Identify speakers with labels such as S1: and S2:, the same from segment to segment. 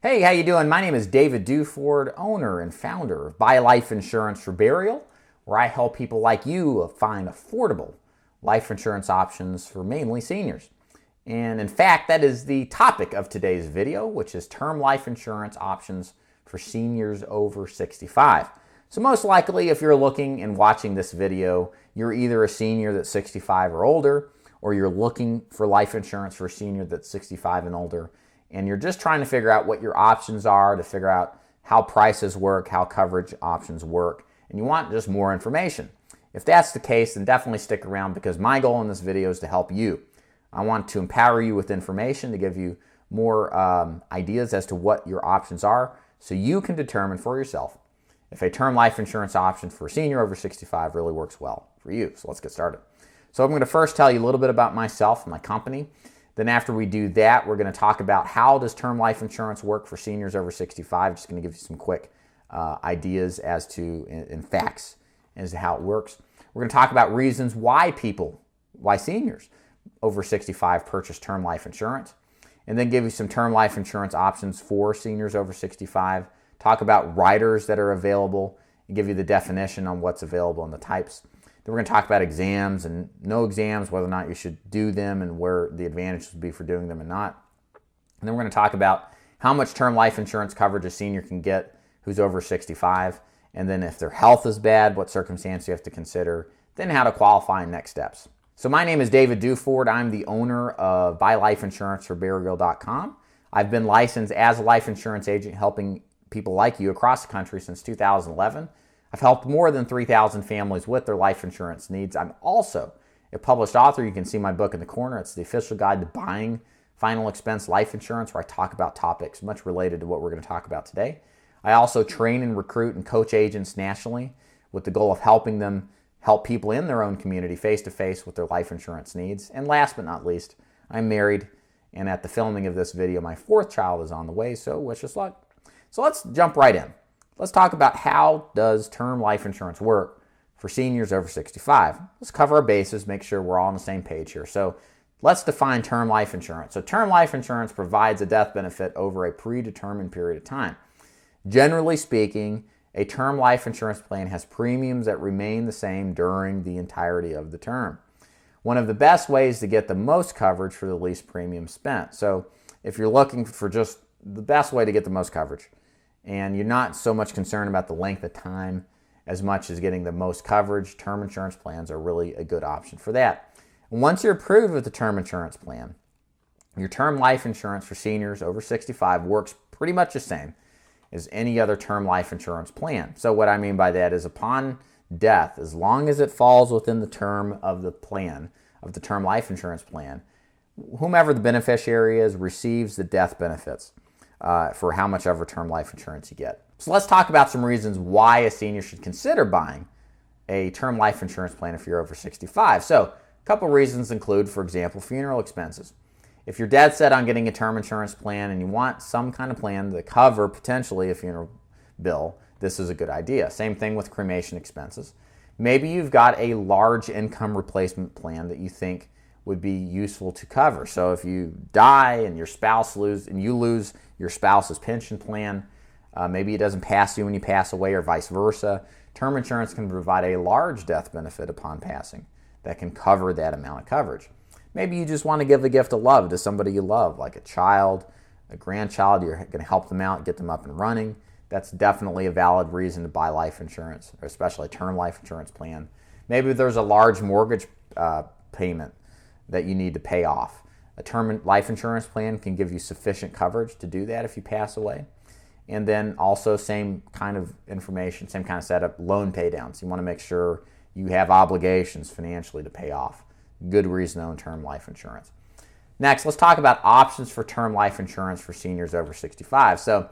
S1: Hey, how you doing? My name is David Duford, owner and founder of Buy Life Insurance for Burial, where I help people like you find affordable life insurance options for mainly seniors. And in fact, that is the topic of today's video, which is term life insurance options for seniors over 65. So most likely, if you're looking and watching this video, you're either a senior that's 65 or older, or you're looking for life insurance for a senior that's 65 and older, and you're just trying to figure out what your options are, to figure out how prices work, how coverage options work, and you want just more information. If that's the case, then definitely stick around, because my goal in this video is to help you. I want to empower you with information to give you more ideas as to what your options are, so you can determine for yourself if a term life insurance option for a senior over 65 really works well for you. So let's get started. So I'm going to first tell you a little bit about myself and my company. Then after we do that, we're going to talk about how does term life insurance work for seniors over 65. Just going to give you some quick ideas as to, and facts as to how it works. We're going to talk about reasons why seniors over 65 purchase term life insurance, and then give you some term life insurance options for seniors over 65. Talk about riders that are available and give you the definition on what's available and the types. Then we're going to talk about exams and no exams, whether or not you should do them and where the advantages would be for doing them and not. And then we're going to talk about how much term life insurance coverage a senior can get who's over 65. And then if their health is bad, what circumstance you have to consider. Then how to qualify and next steps. So my name is David Duford. I'm the owner of buylifeinsuranceforburial.com. I've been licensed as a life insurance agent helping people like you across the country since 2011. I've helped more than 3,000 families with their life insurance needs. I'm also a published author. You can see my book in the corner. It's the official guide to buying final expense life insurance, where I talk about topics much related to what we're going to talk about today. I also train and recruit and coach agents nationally with the goal of helping them help people in their own community face-to-face with their life insurance needs. And last but not least, I'm married, and at the filming of this video, my fourth child is on the way, so wish us luck. So let's jump right in. Let's talk about how does term life insurance work for seniors over 65. Let's cover our bases, make sure we're all on the same page here. So let's define term life insurance. So term life insurance provides a death benefit over a predetermined period of time. Generally speaking, a term life insurance plan has premiums that remain the same during the entirety of the term. One of the best ways to get the most coverage for the least premium spent. So if you're looking for just the best way to get the most coverage, and you're not so much concerned about the length of time as much as getting the most coverage, term insurance plans are really a good option for that. Once you're approved with the term insurance plan, your term life insurance for seniors over 65 works pretty much the same as any other term life insurance plan. So what I mean by that is, upon death, as long as it falls within the term of the plan, of the term life insurance plan, whomever the beneficiary is receives the death benefits for how much ever term life insurance you get. So let's talk about some reasons why a senior should consider buying a term life insurance plan if you're over 65. So a couple reasons include, for example, funeral expenses. If you're dead set on getting a term insurance plan and you want some kind of plan to cover potentially a funeral bill, this is a good idea. Same thing with cremation expenses. Maybe you've got a large income replacement plan that you think would be useful to cover. So if you die and your spouse you lose your spouse's pension plan, maybe it doesn't pass you when you pass away, or vice versa, term insurance can provide a large death benefit upon passing that can cover that amount of coverage. Maybe you just want to give a gift of love to somebody you love, like a child, a grandchild. You're going to help them out, get them up and running. That's definitely a valid reason to buy life insurance, or especially a term life insurance plan. Maybe there's a large mortgage payment that you need to pay off. A term life insurance plan can give you sufficient coverage to do that if you pass away. And then also, same kind of information, same kind of setup, loan pay downs. You want to make sure you have obligations financially to pay off. Good reason to own term life insurance. Next, let's talk about options for term life insurance for seniors over 65. So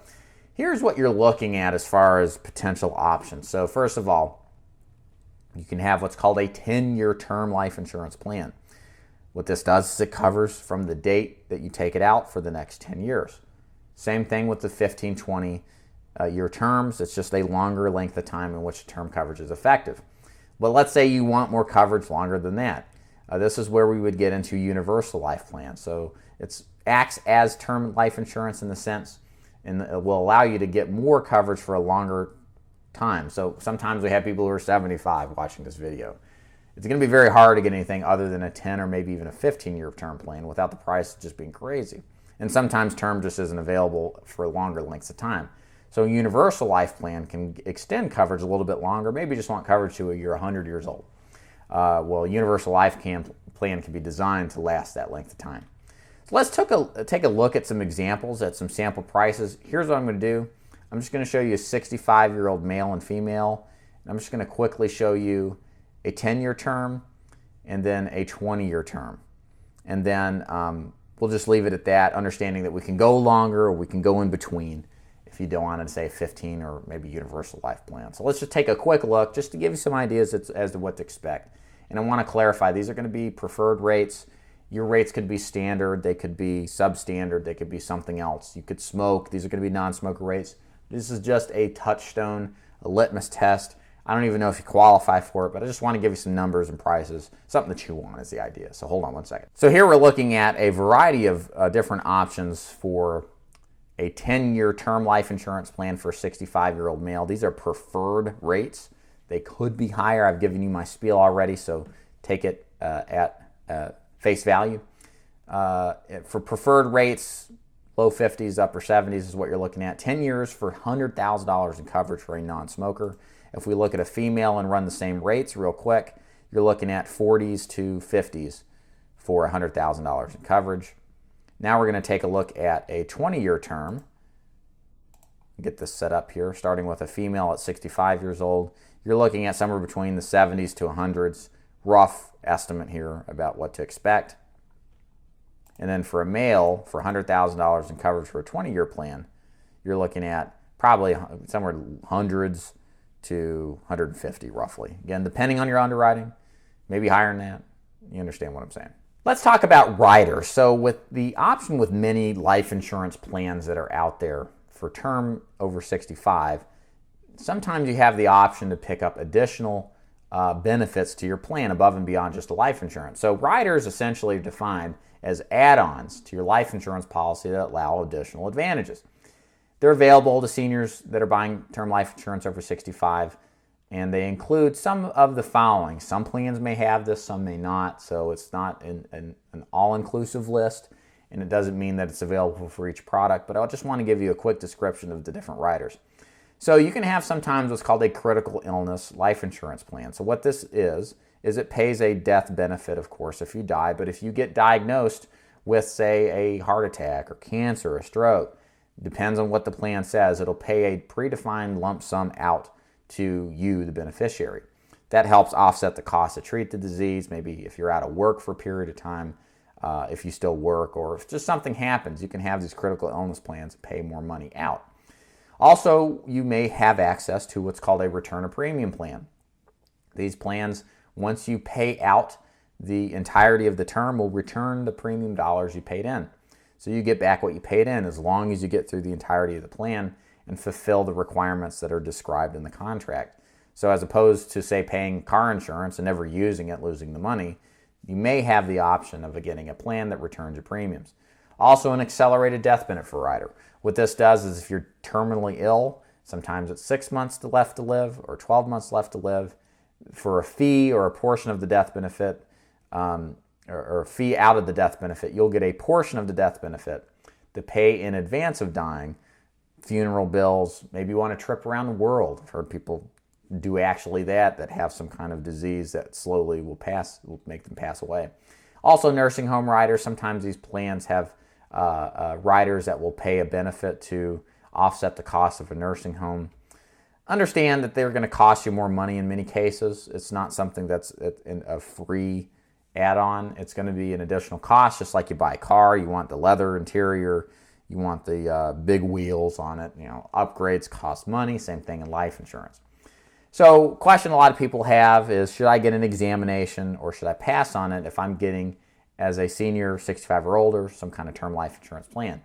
S1: here's what you're looking at as far as potential options. So first of all, you can have what's called a 10-year term life insurance plan. What this does is it covers from the date that you take it out for the next 10 years. Same thing with the 15, 20 year terms. It's just a longer length of time in which term coverage is effective. But let's say you want more coverage longer than that. This is where we would get into universal life plans. So it acts as term life insurance in the sense and it will allow you to get more coverage for a longer time. So sometimes we have people who are 75 watching this video. It's going to be very hard to get anything other than a 10 or maybe even a 15-year term plan without the price just being crazy. And sometimes term just isn't available for longer lengths of time. So a universal life plan can extend coverage a little bit longer, maybe just want coverage to you're 100 years old. Well, a universal life plan can be designed to last that length of time. So let's take a look at some examples, at some sample prices. Here's what I'm going to do. I'm just going to show you a 65-year-old male and female. And I'm just going to quickly show you a 10-year term and then a 20-year term. And then we'll just leave it at that, understanding that we can go longer or we can go in between if you don't want to say 15 or maybe universal life plan. So let's just take a quick look just to give you some ideas as to what to expect. And I want to clarify, these are going to be preferred rates. Your rates could be standard, they could be substandard, they could be something else. You could smoke, these are going to be non-smoker rates. This is just a touchstone, a litmus test. I don't even know if you qualify for it, but I just want to give you some numbers and prices, something to chew on is the idea. So hold on one second. So here we're looking at a variety of different options for a 10-year term life insurance plan for a 65-year-old male. These are preferred rates. They could be higher. I've given you my spiel already, so take it at face value. For preferred rates, low 50s, upper 70s is what you're looking at. 10 years for $100,000 in coverage for a non-smoker. If we look at a female and run the same rates real quick, you're looking at 40s to 50s for $100,000 in coverage. Now we're going to take a look at a 20-year term. Get this set up here, starting with a female at 65 years old. You're looking at somewhere between the 70s to 100s. Rough estimate here about what to expect. And then for a male, for $100,000 in coverage for a 20-year plan, you're looking at probably somewhere hundreds to 150 roughly. Again, depending on your underwriting, maybe higher than that. You understand what I'm saying. Let's talk about riders. So with the option with many life insurance plans that are out there for term over 65, sometimes you have the option to pick up additional benefits to your plan above and beyond just a life insurance. So riders essentially are defined as add-ons to your life insurance policy that allow additional advantages. They're available to seniors that are buying term life insurance over 65, and they include some of the following. Some plans may have this, some may not, so it's not an all-inclusive list, and it doesn't mean that it's available for each product, but I just want to give you a quick description of the different riders. So you can have sometimes what's called a critical illness life insurance plan. So what this is it pays a death benefit, of course, if you die, but if you get diagnosed with, say, a heart attack or cancer or stroke, depends on what the plan says, it'll pay a predefined lump sum out to you, the beneficiary. That helps offset the cost to treat the disease, maybe if you're out of work for a period of time, if you still work, or if just something happens, you can have these critical illness plans and pay more money out. Also, you may have access to what's called a return of premium plan. These plans, once you pay out the entirety of the term, will return the premium dollars you paid in. So you get back what you paid in as long as you get through the entirety of the plan and fulfill the requirements that are described in the contract. So as opposed to, say, paying car insurance and never using it, losing the money, you may have the option of getting a plan that returns your premiums. Also, an accelerated death benefit for a rider. What this does is if you're terminally ill, sometimes it's 6 months left to live or 12 months left to live, for a fee or a portion of the death benefit, or a fee out of the death benefit, you'll get a portion of the death benefit to pay in advance of dying, funeral bills, maybe you want a trip around the world. I've heard people do actually that have some kind of disease that slowly will make them pass away. Also, nursing home riders, sometimes these plans have riders that will pay a benefit to offset the cost of a nursing home. Understand that they're going to cost you more money in many cases. It's not something that's a free add-on. It's going to be an additional cost, just like you buy a car. You want the leather interior, you want the big wheels on it. Upgrades cost money. Same thing in life insurance. So, question a lot of people have is, should I get an examination or should I pass on it if I'm getting, as a senior, 65 or older, some kind of term life insurance plan?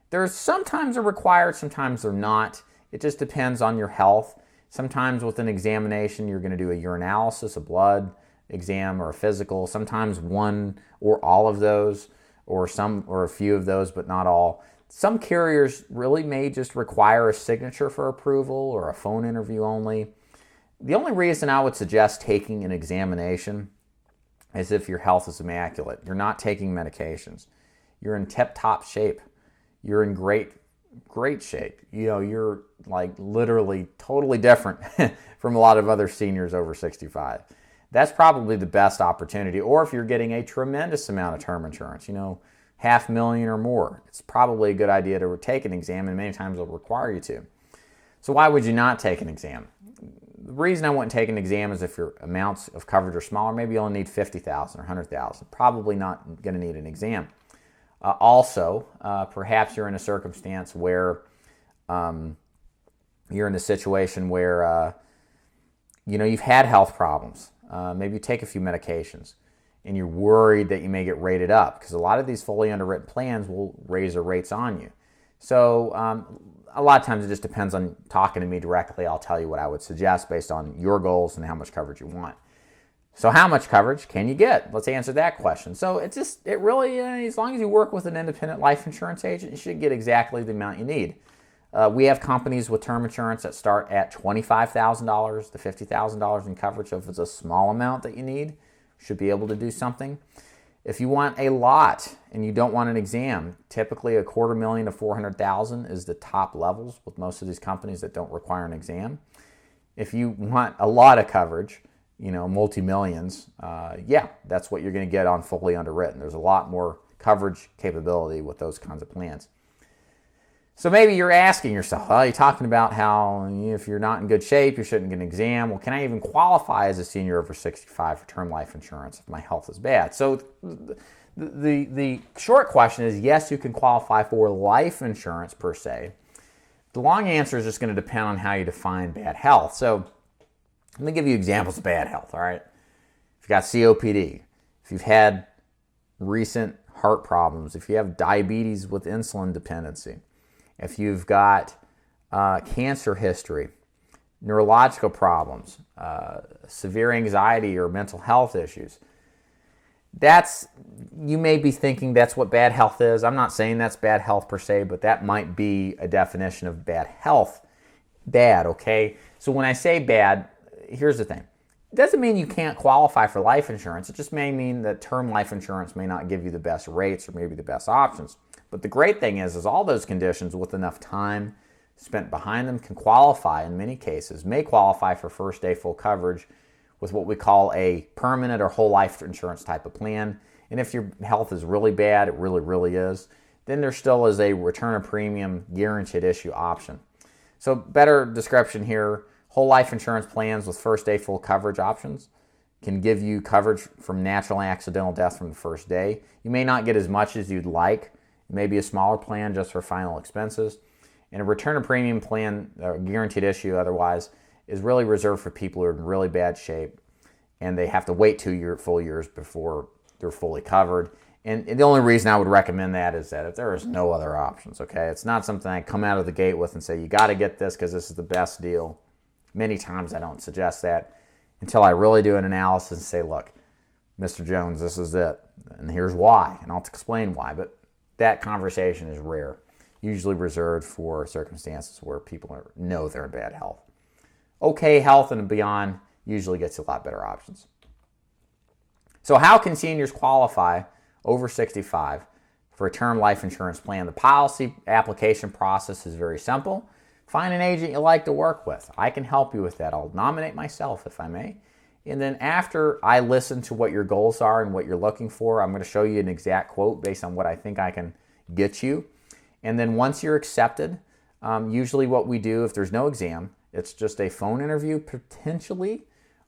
S1: There's sometimes they're required, sometimes they're not. It just depends on your health. Sometimes with an examination, you're going to do a urinalysis, a blood exam, or a physical. Sometimes one or all of those, or a few of those, but not all. Some carriers really may just require a signature for approval or a phone interview only. The only reason I would suggest taking an examination is if your health is immaculate. You're not taking medications. You're in tip-top shape. You're in great shape. You're like literally totally different from a lot of other seniors over 65. That's probably the best opportunity. Or if you're getting a tremendous amount of term insurance, $500,000 or more, it's probably a good idea to take an exam, and many times they'll require you to. So why would you not take an exam? The reason I wouldn't take an exam is if your amounts of coverage are smaller. Maybe you only need $50,000 or $100,000. Probably not going to need an exam. Also, perhaps you're in a circumstance where you're in a situation where you've had health problems. Maybe you take a few medications and you're worried that you may get rated up, because a lot of these fully underwritten plans will raise their rates on you. So a lot of times it just depends on talking to me directly. I'll tell you what I would suggest based on your goals and how much coverage you want. So how much coverage can you get? Let's answer that question. So it really, as long as you work with an independent life insurance agent, you should get exactly the amount you need. We have companies with term insurance that start at $25,000 to $50,000 in coverage. So if it's a small amount that you need, you should be able to do something. If you want a lot and you don't want an exam, typically $250,000 to $400,000 is the top levels with most of these companies that don't require an exam. If you want a lot of coverage, multi-millions, that's what you're going to get on fully underwritten. There's a lot more coverage capability with those kinds of plans. So maybe you're asking yourself, you're talking about how if you're not in good shape, you shouldn't get an exam. Well, can I even qualify as a senior over 65 for term life insurance if my health is bad? So the short question is, yes, you can qualify for life insurance per se. The long answer is just going to depend on how you define bad health. So let me give you examples of bad health, all right? If you've got COPD, if you've had recent heart problems, if you have diabetes with insulin dependency, if you've got cancer history, neurological problems, severe anxiety or mental health issues, you may be thinking that's what bad health is. I'm not saying that's bad health per se, but that might be a definition of bad health. Bad, okay? So when I say bad, here's the thing. It doesn't mean you can't qualify for life insurance. It just may mean that term life insurance may not give you the best rates or maybe the best options. But the great thing is all those conditions with enough time spent behind them can qualify, in many cases, may qualify for first day full coverage with what we call a permanent or whole life insurance type of plan. And if your health is really bad, it really, really is, then there still is a return of premium guaranteed issue option. So better description here, whole life insurance plans with first day full coverage options can give you coverage from natural and accidental death from the first day. You may not get as much as you'd like. Maybe a smaller plan just for final expenses. And a return of premium plan, guaranteed issue otherwise, is really reserved for people who are in really bad shape and they have to wait 2 full years before they're fully covered. And the only reason I would recommend that is that if there is no other options, okay? It's not something I come out of the gate with and say, you got to get this because this is the best deal. Many times I don't suggest that until I really do an analysis and say, look, Mr. Jones, this is it, and here's why, and I'll explain why. But that conversation is rare, usually reserved for circumstances where people know they're in bad health. Okay health and beyond usually gets a lot better options. So how can seniors qualify over 65 for a term life insurance plan? The policy application process is very simple. Find an agent you like to work with. I can help you with that. I'll nominate myself if I may. And then after I listen to what your goals are and what you're looking for, I'm going to show you an exact quote based on what I think I can get you. And then once you're accepted, usually what we do, if there's no exam, it's just a phone interview potentially,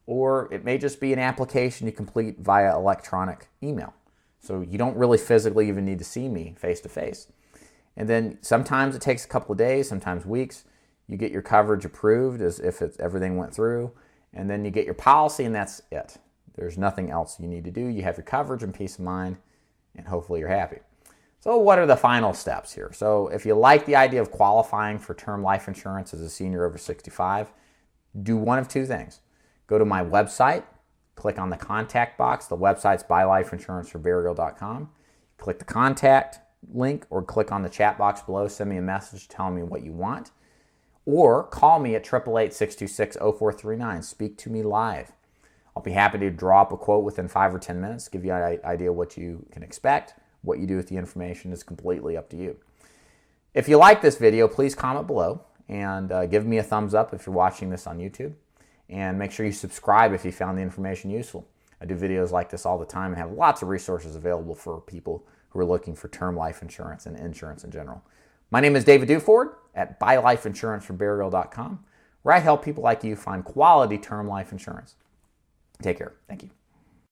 S1: or it may just be an application you complete via electronic email. So you don't really physically even need to see me face to face. And then sometimes it takes a couple of days, sometimes weeks. You get your coverage approved as if everything went through. And then you get your policy, and that's it. There's nothing else you need to do. You have your coverage and peace of mind, and hopefully you're happy. So what are the final steps here? So if you like the idea of qualifying for term life insurance as a senior over 65, do one of two things. Go to my website, click on the contact box. The website's buylifeinsuranceforburial.com. Click the contact link or click on the chat box below. Send me a message telling me what you want. Or call me at 888-626-0439. Speak to me live. I'll be happy to draw up a quote within 5 or 10 minutes, give you an idea what you can expect. What you do with the information is completely up to you. If you like this video, please comment below and give me a thumbs up if you're watching this on YouTube. And make sure you subscribe if you found the information useful. I do videos like this all the time and have lots of resources available for people who are looking for term life insurance and insurance in general. My name is David Duford at buylifeinsuranceforburial.com, where I help people like you find quality term life insurance. Take care. Thank you.